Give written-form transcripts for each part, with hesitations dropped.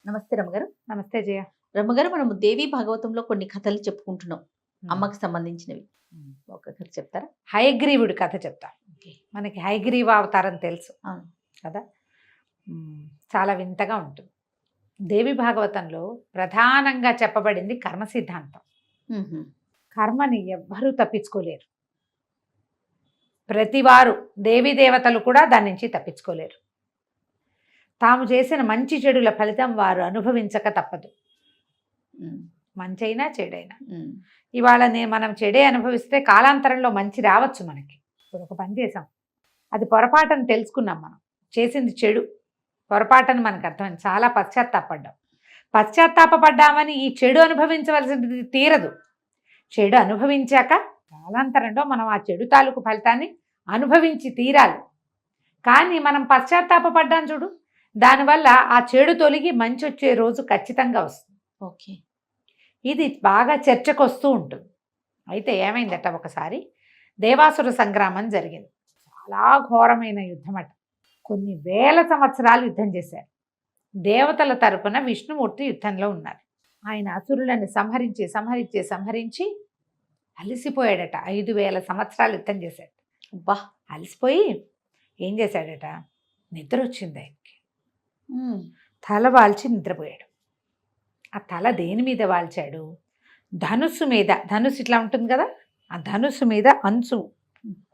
నమస్తే రమ్మగారు. నమస్తే జయ. రమ్మగారు, మనము దేవి భాగవతంలో కొన్ని కథలు చెప్పుకుంటున్నాం. అమ్మకి సంబంధించినవి. ఒక కథ చెప్తారా? హయగ్రీవుడి కథ చెప్తా. ఓకే. మనకి హయగ్రీవ అవతారం తెలుసు అవును. కదా. చాలా వింతగా ఉంటుంది. దేవి భాగవతంలో ప్రధానంగా చెప్పబడింది కర్మ సిద్ధాంతం. కర్మని ఎవ్వరూ తప్పించుకోలేరు. ప్రతివారు దేవీ దేవతలు కూడా దాని నుంచి తప్పించుకోలేరు. తాము చేసిన మంచి చెడుల ఫలితం వారు అనుభవించక తప్పదు. మంచైనా చెడైనా. ఇవాళ మనం చెడే అనుభవిస్తే కాలాంతరంలో మంచి రావచ్చు మనకి. ఇప్పుడు ఒక పని చేసాం, అది పొరపాటని తెలుసుకున్నాం. మనం చేసింది చెడు పొరపాటని మనకు అర్థమైంది. చాలా పశ్చాత్తాపడ్డామని ఈ చెడు అనుభవించవలసింది తీరదు. చెడు అనుభవించాక కాలాంతరంలో మనం ఆ చెడు తాలూకు ఫలితాన్ని అనుభవించి తీరాలి. కానీ మనం పశ్చాత్తాపడ్డాం చూడు, దానివల్ల ఆ చెడు తొలగి మంచి వచ్చే రోజు ఖచ్చితంగా వస్తుంది. ఓకే. ఇది బాగా చర్చకు వస్తూ ఉంటుంది. అయితే ఏమైందట, ఒకసారి దేవాసుర సంగ్రామం జరిగింది. చాలా ఘోరమైన యుద్ధం అట. కొన్ని వేల సంవత్సరాలు యుద్ధం చేశారు. దేవతల తరపున విష్ణుమూర్తి యుద్ధంలో ఉన్నారు. ఆయన అసురులను సంహరించి అలసిపోయాడట. 5000 సంవత్సరాలు యుద్ధం చేశాడు. బా, అలసిపోయి ఏం చేశాడట, నిద్ర వచ్చింది ఆయనకి. తల వాల్చి నిద్రపోయాడు. ఆ తల దేని మీద వాల్చాడు? ధనుస్సు మీద. ధనుస్సు ఇట్లా ఉంటుంది కదా, ఆ ధనుస్సు మీద అంచు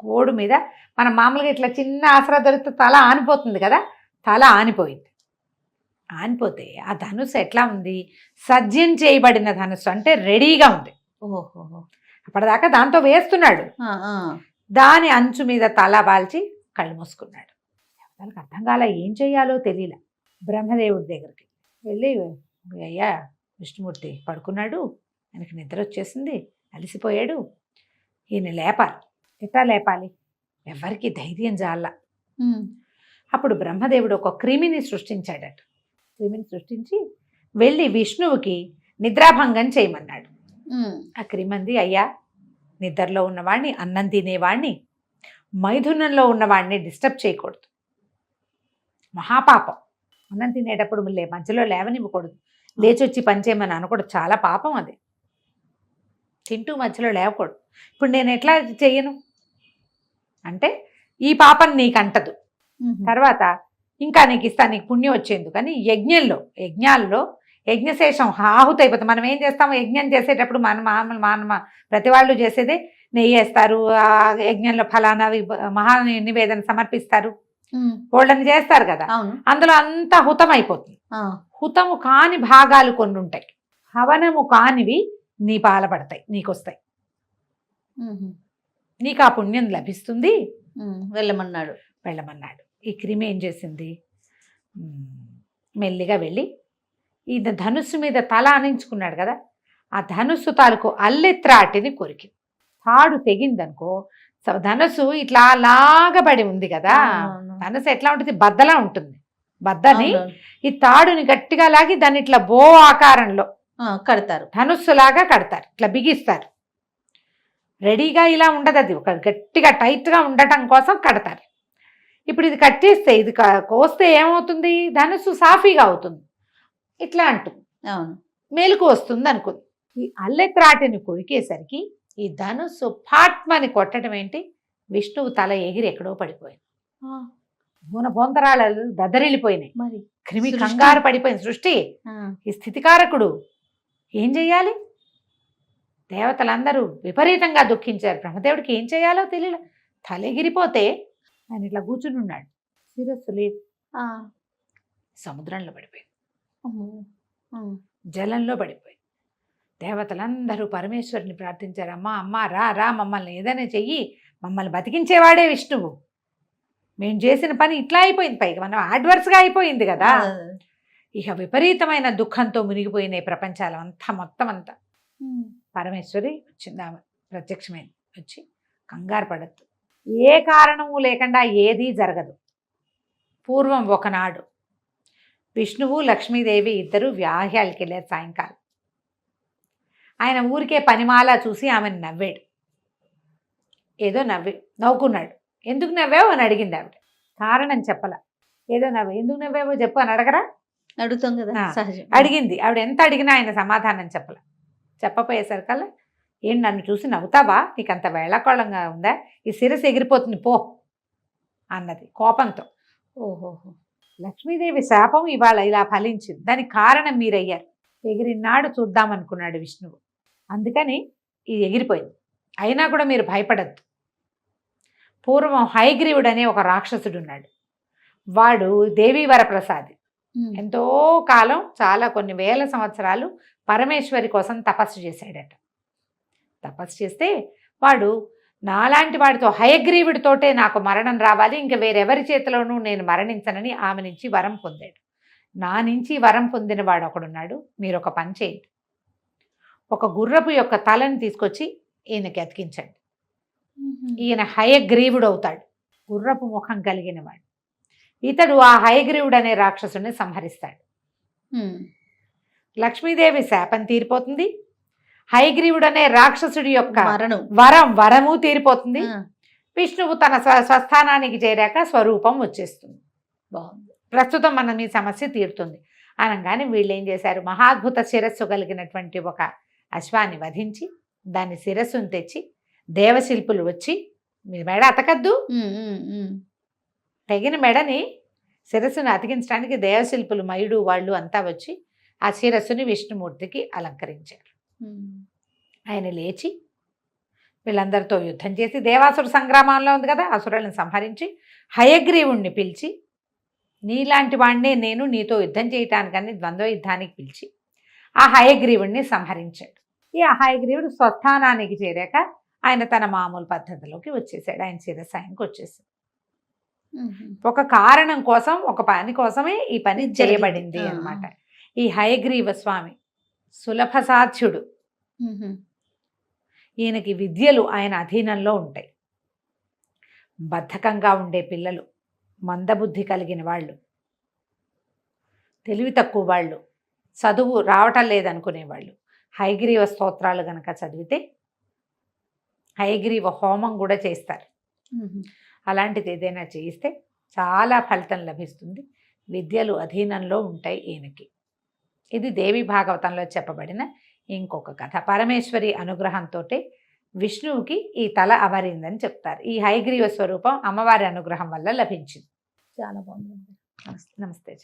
కోడు మీద. మనం మామూలుగా ఇట్లా చిన్న ఆసరా దొరికితే తల ఆనిపోతుంది కదా, తల ఆనిపోయింది. ఆనిపోతే ఆ ధనుస్సు ఎట్లా ఉంది? సజ్జం చేయబడిన ధనుస్సు, అంటే రెడీగా ఉంది. ఓహో. అప్పటిదాకా దాంతో వేస్తున్నాడు. దాని అంచు మీద తల వాల్చి కళ్ళు మూసుకున్నాడు. వాళ్ళకి అర్థం కాల, ఏం చెయ్యాలో తెలియలే. బ్రహ్మదేవుడి దగ్గరికి వెళ్ళి, అయ్యా విష్ణుమూర్తి పడుకున్నాడు, ఆయనకి నిద్ర వచ్చేసింది, అలసిపోయాడు, ఈయన లేపాలి. ఎట్లా లేపాలి? ఎవరికి ధైర్యం జాల. అప్పుడు బ్రహ్మదేవుడు ఒక క్రిమిని సృష్టించాడట. క్రిమిని సృష్టించి వెళ్ళి విష్ణువుకి నిద్రాభంగం చేయమన్నాడు. ఆ క్రిమంది, అయ్యా నిద్రలో ఉన్నవాడిని, అన్నం తినేవాడిని, మైథునంలో ఉన్నవాడిని డిస్టర్బ్ చేయకూడదు. మహాపాపం. అన్నం తినేటప్పుడు మధ్యలో లేవనివ్వకూడదు. లేచొచ్చి పనిచేయమని అనకూడదు. చాలా పాపం అది. తింటూ మధ్యలో లేవకూడదు. ఇప్పుడు నేను ఎట్లా చెయ్యను అంటే, ఈ పాపం నీకు అంటదు. తర్వాత ఇంకా నీకు ఇస్తా, నీకు పుణ్యం వచ్చేందుకు అని యజ్ఞాల్లో యజ్ఞశేషం ఆహుతి అయిపోతుంది. మనం ఏం చేస్తాము, యజ్ఞం చేసేటప్పుడు మన ప్రతి వాళ్ళు చేసేదే నెయ్యి వేస్తారు, ఆ యజ్ఞంలో ఫలానా మహా నివేదన సమర్పిస్తారు, వాళ్ళని చేస్తారు కదా. అందులో అంతా హుతం అయిపోతుంది. హుతము కాని భాగాలు కొన్ని ఉంటాయి, హవనము కానివి నీ పాలపడతాయి, నీకొస్తాయి, నీకు ఆ పుణ్యం లభిస్తుంది, వెళ్ళమన్నాడు. ఈ క్రిమి ఏం చేసింది, మెల్లిగా వెళ్ళి ఈ ధనుస్సు మీద తల ఆనించుకున్నాడు కదా, ఆ ధనుస్సు తాలూకు అల్లెత్రాటిని కొరికింది. తాడు తెగిందనుకో, ధనుస్సు ఇట్లా లాగబడి ఉంది కదా, ధనుస్సు ఎట్లా ఉంటుంది, బద్దలా ఉంటుంది. బద్దని ఈ తాడుని గట్టిగా లాగి దాన్ని ఇట్లా బో ఆకారంలో కడతారు, ధనుస్సులాగా కడతారు, ఇట్లా బిగిస్తారు. రెడీగా ఇలా ఉండదు, అది ఒక గట్టిగా టైట్గా ఉండటం కోసం కడతారు. ఇప్పుడు ఇది కట్టేస్తే, ఇది కోస్తే ఏమవుతుంది, ధనుస్సు సాఫీగా అవుతుంది, ఇట్లా అంటుంది. మేలుకు వస్తుంది అనుకుంది. ఈ అల్లెత్రాటిని కొరికేసరికి ఈ ధనుస్సు ఫాట్మని కొట్టడం ఏంటి, విష్ణువు తల ఎగిరి ఎక్కడో పడిపోయింది. బొంతరాళ్ళు దద్దరిల్లిపోయినాయి. మరి క్రిమి కంగారు పడిపోయింది. సృష్టి ఈ స్థితికారకుడు ఏం చెయ్యాలి? దేవతలందరూ విపరీతంగా దుఃఖించారు. బ్రహ్మదేవుడికి ఏం చేయాలో తెలియలే. తల ఎగిరిపోతే ఆయన ఇట్లా కూర్చుని ఉన్నాడు, శిరస్సు లేదు. సముద్రంలో పడిపోయింది, జలంలో పడిపోయింది. దేవతలందరూ పరమేశ్వరుని ప్రార్థించారు, అమ్మ రా మమ్మల్ని ఏదైనా చెయ్యి, మమ్మల్ని బతికించేవాడే విష్ణువు, మేము చేసిన పని ఇట్లా అయిపోయింది, పైగా మనం అడ్వర్స్గా అయిపోయింది కదా. ఇక విపరీతమైన దుఃఖంతో మునిగిపోయినాయి ప్రపంచాలు మొత్తం అంతా. పరమేశ్వరి వచ్చింది, ఆమె ప్రత్యక్షమైంది. వచ్చి కంగారు పడద్దు, ఏ కారణము లేకుండా ఏదీ జరగదు. పూర్వం ఒకనాడు విష్ణువు లక్ష్మీదేవి ఇద్దరు వ్యాహ్యాలకి వెళ్ళారు. సాయంకాలం ఆయన ఊరికే పనిమాల చూసి ఆమెను నవ్వాడు. ఏదో నవ్వుకున్నాడు. ఎందుకు నవ్వావు అని అడిగింది ఆవిడ. కారణం చెప్పల. ఏదో ఎందుకు నవ్వావో చెప్పు అని అడగరా, అడుగుతాం కదా ఆ, సహజం. అడిగింది. ఆవిడ ఎంత అడిగినా ఆయన సమాధానం చెప్పపోయేసరికల్లా, ఏం నన్ను చూసి నవ్వుతావా, నీకు అంత వేళాకోళంగా ఉందా, ఈ శిరస్సు ఎగిరిపోతుంది పో అన్నది కోపంతో. ఓహోహో. లక్ష్మీదేవి శాపం ఇవాళ ఇలా ఫలించింది, దానికి కారణం మీరయ్యారు. ఎగిరినాడు చూద్దామనుకున్నాడు విష్ణువు, అందుకని ఇది ఎగిరిపోయింది. అయినా కూడా మీరు భయపడద్దు. పూర్వం హయగ్రీవుడు అనే ఒక రాక్షసుడు ఉన్నాడు. వాడు దేవీ వరప్రసాది. ఎంతో కాలం, చాలా కొన్ని వేల సంవత్సరాలు పరమేశ్వరి కోసం తపస్సు చేశాడట. తపస్సు చేస్తే వాడు నాలాంటి వాడితో, హయగ్రీవుడితోటే నాకు మరణం రావాలి, ఇంక వేరెవరి చేతిలోనూ నేను మరణించనని ఆమె నుంచి వరం పొందాడు. నా నుంచి వరం పొందిన వాడు ఒకడున్నాడు, మీరు ఒక పని చేయండి, ఒక గుర్రపు యొక్క తలని తీసుకొచ్చి ఈయనకి అతికించండి. ఈయన హయగ్రీవుడు అవుతాడు, గుర్రపు ముఖం కలిగిన వాడు. ఇతడు ఆ హయగ్రీవుడు అనే రాక్షసుని సంహరిస్తాడు. లక్ష్మీదేవి శాపం తీరిపోతుంది, హయగ్రీవుడు అనే రాక్షసుడి యొక్క వరము తీరిపోతుంది. విష్ణువు తన స్వస్థానానికి చేరాక స్వరూపం వచ్చేస్తుంది. బాగుంది. ప్రస్తుతం మన మీ సమస్య తీరుతుంది అనగానే వీళ్ళు ఏం చేశారు, మహాద్భుత శిరస్సు కలిగినటువంటి ఒక అశ్వాన్ని వధించి దాని శిరస్సును తెచ్చి దేవశిల్పులు వచ్చి, మీ మెడ అతకద్దు, తెగిన మెడని శిరస్సును అతికించడానికి దేవశిల్పులు మయుడు వాళ్ళు అంతా వచ్చి ఆ శిరస్సుని విష్ణుమూర్తికి అలంకరించారు. ఆయన లేచి వీళ్ళందరితో యుద్ధం చేసి, దేవాసుర సంగ్రామంలో ఉంది కదా, అసురులను సంహరించి హయగ్రీవుణ్ణి పిలిచి, నీలాంటి వాడినే నేను నీతో యుద్ధం చేయటానికని ద్వంద్వ యుద్ధానికి పిలిచి ఆ హయగ్రీవుణ్ణి సంహరించాడు. ఈ హయగ్రీవుడు స్వస్థానానికి చేరాక ఆయన తన మామూలు పద్ధతిలోకి వచ్చేసాడు. ఆయన శిరస్సు ఆయనకు వచ్చేసాడు. ఒక కారణం కోసం, ఒక పని కోసమే ఈ పని చేయబడింది అన్నమాట. ఈ హయగ్రీవ స్వామి సులభ సాధ్యుడు. ఈయనకి విద్యలు ఆయన అధీనంలో ఉంటాయి. బద్ధకంగా ఉండే పిల్లలు, మందబుద్ధి కలిగిన వాళ్ళు, తెలివి తక్కువ వాళ్ళు, చదువు రావటం లేదనుకునేవాళ్ళు హయగ్రీవ స్తోత్రాలు గనక చదివితే హయగ్రీవ హోమం కూడా చేస్తారు. అలాంటిది ఏదైనా చేయిస్తే చాలా ఫలితం లభిస్తుంది. విద్యలు అధీనంలో ఉంటాయి ఈయనకి. ఇది దేవి భాగవతంలో చెప్పబడిన ఇంకొక కథ. పరమేశ్వరి అనుగ్రహంతో విష్ణువుకి ఈ తల అమరిందని చెప్తారు. ఈ హయగ్రీవ స్వరూపం అమ్మవారి అనుగ్రహం వల్ల లభించింది. చాలా బాగుంది. నమస్తే.